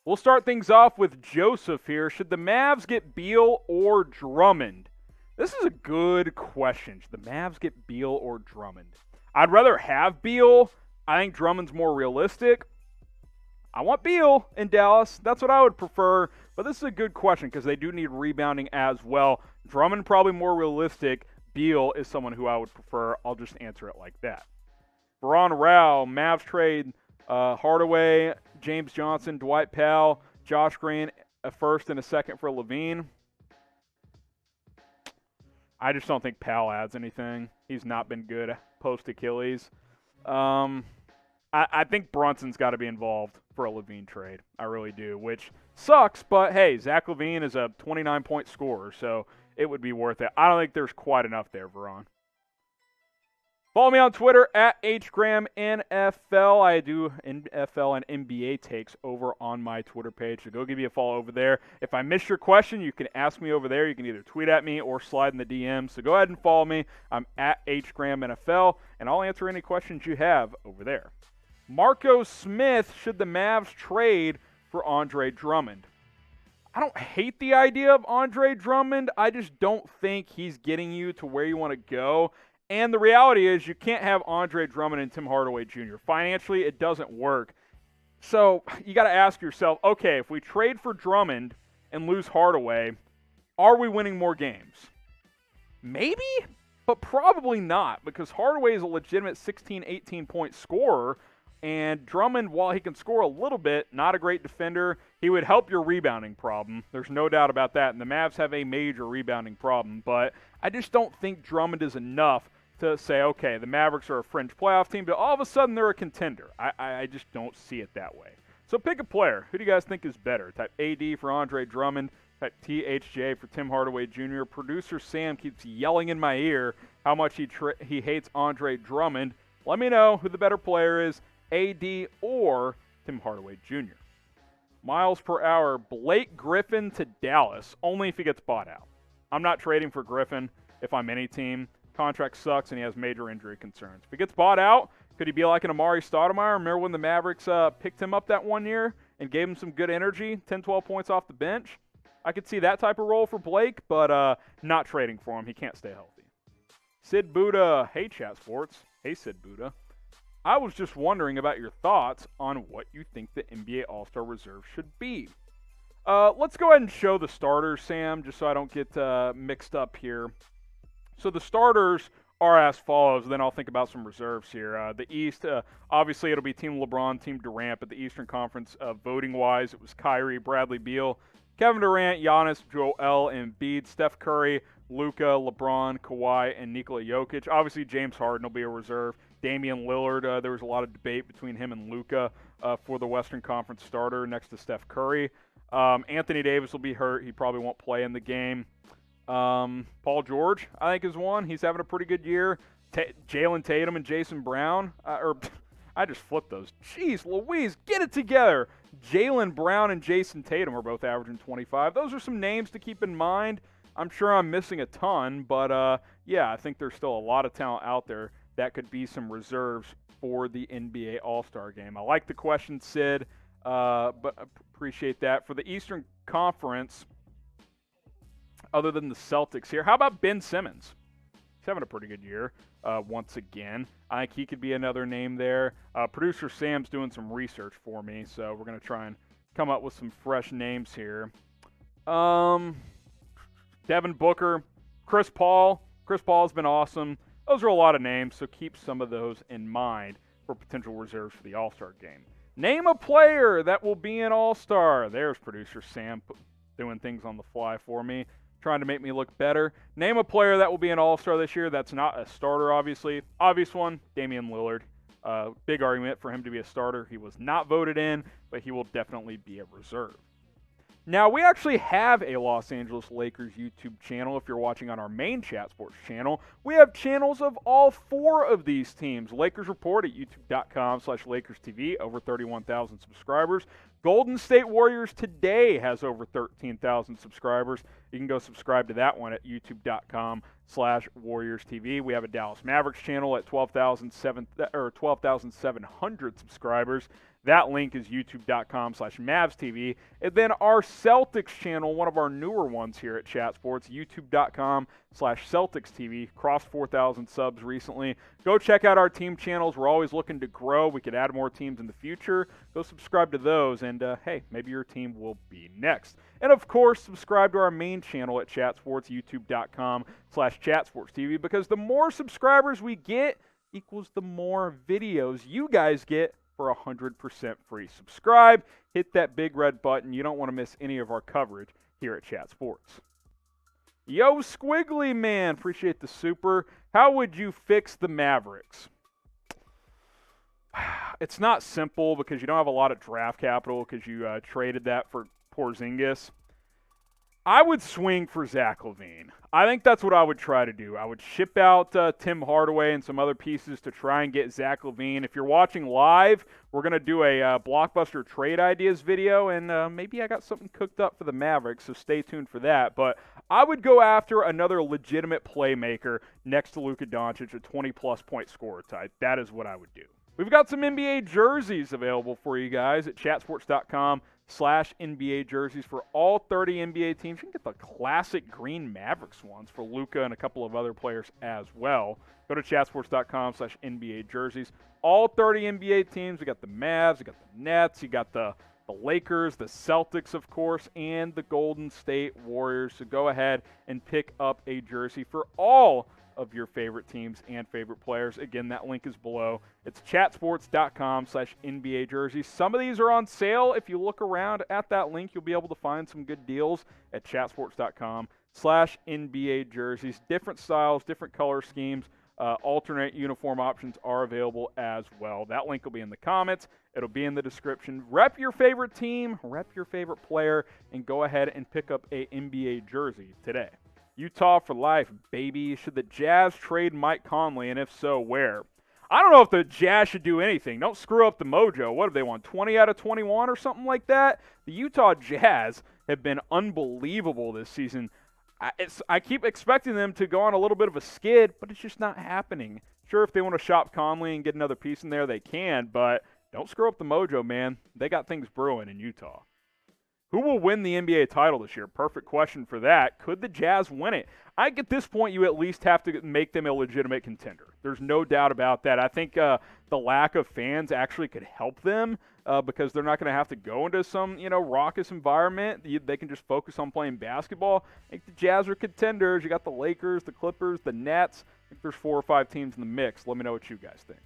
We'll start things off with Joseph here. Should the Mavs get Beal or Drummond? This is a good question. Should the Mavs get Beal or Drummond? I'd rather have Beal. I think Drummond's more realistic. I want Beal in Dallas. That's what I would prefer. But this is a good question because they do need rebounding as well. Drummond probably more realistic. Beal is someone who I would prefer. I'll just answer it like that. Veron Rao, Mavs trade Hardaway, James Johnson, Dwight Powell, Josh Green, a first and a second for LaVine. I just don't think Powell adds anything. He's not been good post-Achilles. I think Brunson's got to be involved for a LaVine trade. I really do, which sucks, but hey, Zach LaVine is a 29-point scorer, so it would be worth it. I don't think there's quite enough there, Veron. Follow me on Twitter at HGramNFL. I do NFL and NBA takes over on my Twitter page, so go give me a follow over there. If I missed your question, you can ask me over there. You can either tweet at me or slide in the DMs. So go ahead and follow me. I'm at HGramNFL, and I'll answer any questions you have over there. Marco Smith, should the Mavs trade for Andre Drummond? I don't hate the idea of Andre Drummond. I just don't think he's getting you to where you want to go. And the reality is you can't have Andre Drummond and Tim Hardaway Jr. Financially, it doesn't work. So you got to ask yourself, okay, if we trade for Drummond and lose Hardaway, are we winning more games? Maybe, but probably not, because Hardaway is a legitimate 16, 18-point scorer, and Drummond, while he can score a little bit, not a great defender, he would help your rebounding problem. There's no doubt about that, and the Mavs have a major rebounding problem, but I just don't think Drummond is enough to say, okay, the Mavericks are a fringe playoff team, but all of a sudden they're a contender. I just don't see it that way. So pick a player. Who do you guys think is better? Type AD for Andre Drummond. Type THJ for Tim Hardaway Jr. Producer Sam keeps yelling in my ear how much he hates Andre Drummond. Let me know who the better player is, AD or Tim Hardaway Jr. Miles per hour, Blake Griffin to Dallas, only if he gets bought out. I'm not trading for Griffin if I'm any team. Contract sucks, and he has major injury concerns. If he gets bought out, could he be like an Amari Stoudemire? Remember when the Mavericks picked him up that one year and gave him some good energy, 10, 12 points off the bench? I could see that type of role for Blake, but not trading for him. He can't stay healthy. Sid Buddha. Hey, Chat Sports. Hey, Sid Buddha. I was just wondering about your thoughts on what you think the NBA All-Star Reserve should be. Let's go ahead and show the starters, Sam, just so I don't get mixed up here. So the starters are as follows, then I'll think about some reserves here. The East, obviously it'll be Team LeBron, Team Durant, but the Eastern Conference voting-wise, it was Kyrie, Bradley Beal, Kevin Durant, Giannis, Joel Embiid, Steph Curry, Luka, LeBron, Kawhi, and Nikola Jokic. Obviously James Harden will be a reserve. Damian Lillard, there was a lot of debate between him and Luka for the Western Conference starter next to Steph Curry. Anthony Davis will be hurt. He probably won't play in the game. Paul George, I think, is one. He's having a pretty good year. Jalen Tatum and Jason Brown. I just flipped those. Jeez Louise, get it together. Jalen Brown and Jason Tatum are both averaging 25. Those are some names to keep in mind. I'm sure I'm missing a ton, but yeah, I think there's still a lot of talent out there that could be some reserves for the NBA All-Star Game. I like the question, Sid, but appreciate that. For the Eastern Conference, other than the Celtics here, how about Ben Simmons? He's having a pretty good year once again. I think he could be another name there. Producer Sam's doing some research for me, so we're going to try and come up with some fresh names here. Devin Booker, Chris Paul. Chris Paul has been awesome. Those are a lot of names, so keep some of those in mind for potential reserves for the All-Star Game. Name a player that will be an All-Star. There's Producer Sam doing things on the fly for me, trying to make me look better. Name a player that will be an All-Star this year that's not a starter, obviously. Obvious one, Damian Lillard. Big argument for him to be a starter. He was not voted in, but he will definitely be a reserve. Now, we actually have a Los Angeles Lakers YouTube channel. If you're watching on our main Chat Sports channel, we have channels of all four of these teams. Lakers Report at youtube.com/LakersTV, over 31,000 subscribers. Golden State Warriors Today has over 13,000 subscribers. You can go subscribe to that one at youtube.com/WarriorsTV. We have a Dallas Mavericks channel at 12,700 subscribers. That link is youtube.com/MavsTV. And then our Celtics channel, one of our newer ones here at Chat Sports, youtube.com/CelticsTV. Crossed 4,000 subs recently. Go check out our team channels. We're always looking to grow. We could add more teams in the future. Go subscribe to those, and hey, maybe your team will be next. And of course, subscribe to our main channel at Chat Sports, youtube.com/ChatSportsTV, because the more subscribers we get equals the more videos you guys get for 100% free. Subscribe, hit that big red button. You don't want to miss any of our coverage here at Chat Sports. Yo, Squiggly Man, appreciate the super. How would you fix the Mavericks? It's not simple because you don't have a lot of draft capital because you traded that for Porzingis. I would swing for Zach LaVine. I think that's what I would try to do. I would ship out Tim Hardaway and some other pieces to try and get Zach LaVine. If you're watching live, we're going to do a Blockbuster trade ideas video, and maybe I got something cooked up for the Mavericks, so stay tuned for that. But I would go after another legitimate playmaker next to Luka Doncic, a 20-plus point scorer type. That is what I would do. We've got some NBA jerseys available for you guys at chatsports.com/NBA jerseys for all 30 NBA teams. You can get the classic green Mavericks ones for Luka and a couple of other players as well. Go to chatsports.com/NBA jerseys. All 30 NBA teams. We got the Mavs, we got the Nets, you got the Lakers, the Celtics, of course, and the Golden State Warriors. So go ahead and pick up a jersey for all of your favorite teams and favorite players. Again, that link is below. It's chatsports.com/NBA jerseys. Some of these are on sale. If you look around at that link, you'll be able to find some good deals at chatsports.com/NBA jerseys. Different styles, different color schemes, alternate uniform options are available as well. That link will be in the comments. It'll be in the description. Rep your favorite team, rep your favorite player, and go ahead and pick up a NBA jersey today. Utah for life, baby. Should the Jazz trade Mike Conley, and if so, where? I don't know if the Jazz should do anything. Don't screw up the mojo. What have they won, 20 out of 21 or something like that? The Utah Jazz have been unbelievable this season. I keep expecting them to go on a little bit of a skid, but it's just not happening. Sure, if they want to shop Conley and get another piece in there, they can, but don't screw up the mojo, man. They got things brewing in Utah. Who will win the NBA title this year? Perfect question for that. Could the Jazz win it? I think at this point you at least have to make them a legitimate contender. There's no doubt about that. I think the lack of fans actually could help them because they're not going to have to go into some raucous environment. They can just focus on playing basketball. I think the Jazz are contenders. You got the Lakers, the Clippers, the Nets. I think there's 4 or 5 teams in the mix. Let me know what you guys think.